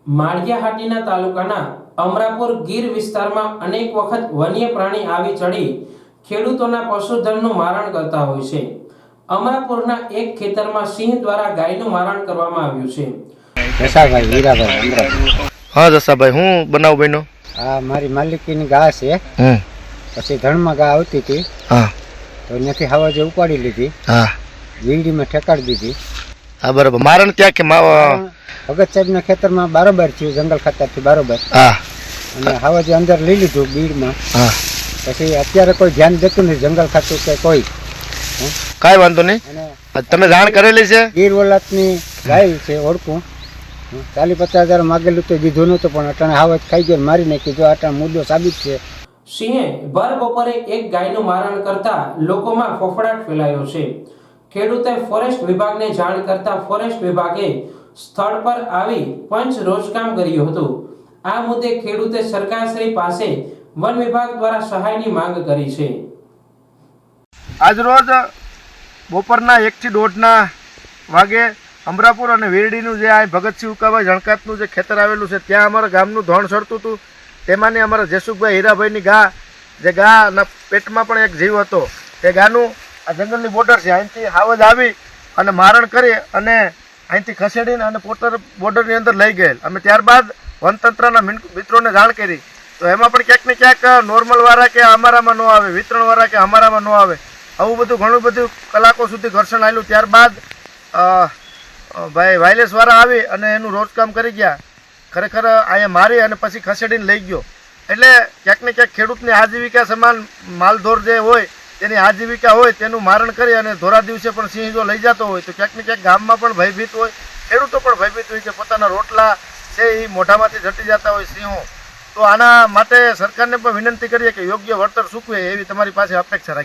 માળિયાહાટીના તાલુકાના અમરાપુર ગીર વિસ્તારમાં અનેક વખત વન્ય પ્રાણી આવી ચડી ખેડૂતોના પશુધનનું મારણ કરતા હોય છે। અમરાપુરના એક ખેતરમાં સિંહ દ્વારા ગાયનું મારણ કરવામાં આવ્યું છે। જસાભાઈ હીરાભાઈ અમરાપુર। हाँ जसाभाई हूँ बनाव बहनो आ मारी मालिकीनी गाय છે પછી ધણમાં ગાય આવતી હતી हाँ તો ત્યાંથી હવાજે ઉપાડી લીધી हाँ વીડીમાં ઠેકાડી દીધી। हाँ बराबर मारण क्या के ભગત સાહેબના ખેતરમાં બારોબાર થયું જંગલ ખાતાથી બારોબાર हाँ અને હવાજે અંદર લઈ લીધું બીડમાં। हाँ પછી અત્યારે કોઈ ધ્યાન દેતું નથી જંગલ ખાતું કે કોઈ। કાંઈ વાંધો નહીં અને તમે જાણ કરેલી છે ગીર વલાતની ગાય છે ઓળખું 40-50 હજાર માગેલું તો દીધું નહોતું પણ અટાણે હવાજ ખાઈ ગયો મારી નાખી જો અટાણે મુદ્દો સાબિત છે। સિંહે ભર બપોરે એક ગાયનું મારણ કરતા લોકોમાં ફફડાટ ફેલાયો છે। ખેડૂતે ફોરેસ્ટ વિભાગને જાણ કરતા ફોરેસ્ટ વિભાગે સ્થળ પર આવી પંચ રોજકામ કર્યું હતું। આ મુદ્દે ખેડૂતે સરકારશ્રી પાસે વન વિભાગ દ્વારા સહાયની માંગ કરી છે। આજ રોજ બપોરના 1 થી 1:30 વાગે અમરાપુર અને વીરડીનું જે આ ભગતસિંહ ઉકાભાઈ જણકાતનું જે ખેતર આવેલું છે ત્યાં અમારા ગામનું ધોણ સરતું હતું। તેમાંની અમારા જસુખભાઈ હીરાભાઈની ગા જે ગાના પેટમાં પણ એક જીવ હતો તે ગાનું આ જંગલની બોર્ડર છે અહીંથી હાવજ આવી અને મારણ કરી અને અહીંથી ખસેડીને અને પોટર બોર્ડરની અંદર લઈ ગયેલ। અમે ત્યારબાદ વનતંત્રના મિત્રોને જાણ કરી તો એમાં પણ ક્યાંક ને ક્યાંક નોર્મલ વાળા કે અમારામાં ન આવે વિતરણ વાળા કે અમારામાં ન આવે આવું બધું ઘણું બધું કલાકો સુધી ઘર્ષણ આવેલું। ત્યારબાદ ભાઈ વાયલેસ વાળા આવી અને એનું રોજકામ કરી ગયા ખરેખર અહીંયા મારી અને પછી ખસેડીને લઈ ગયો। એટલે ક્યાંક ને ક્યાંક ખેડૂતની આજીવિકા સમાન માલધોર જે હોય તેની આજીવિકા હોય તેનું મારણ કરી અને ધોરા દિવસે પણ સિંહ જો લઈ જતો હોય તો ક્યાંક ને ક્યાંક ગામમાં પણ ભયભીત હોય ખેડૂતો પણ ભયભીત હોય કે પોતાના રોટલા છે એ મોઢામાંથી જટી જતા હોય સિંહો। તો આના માટે સરકારને પણ વિનંતી કરીએ કે યોગ્ય વળતર ચૂકવે એવી તમારી પાસે અપેક્ષા રાખીએ।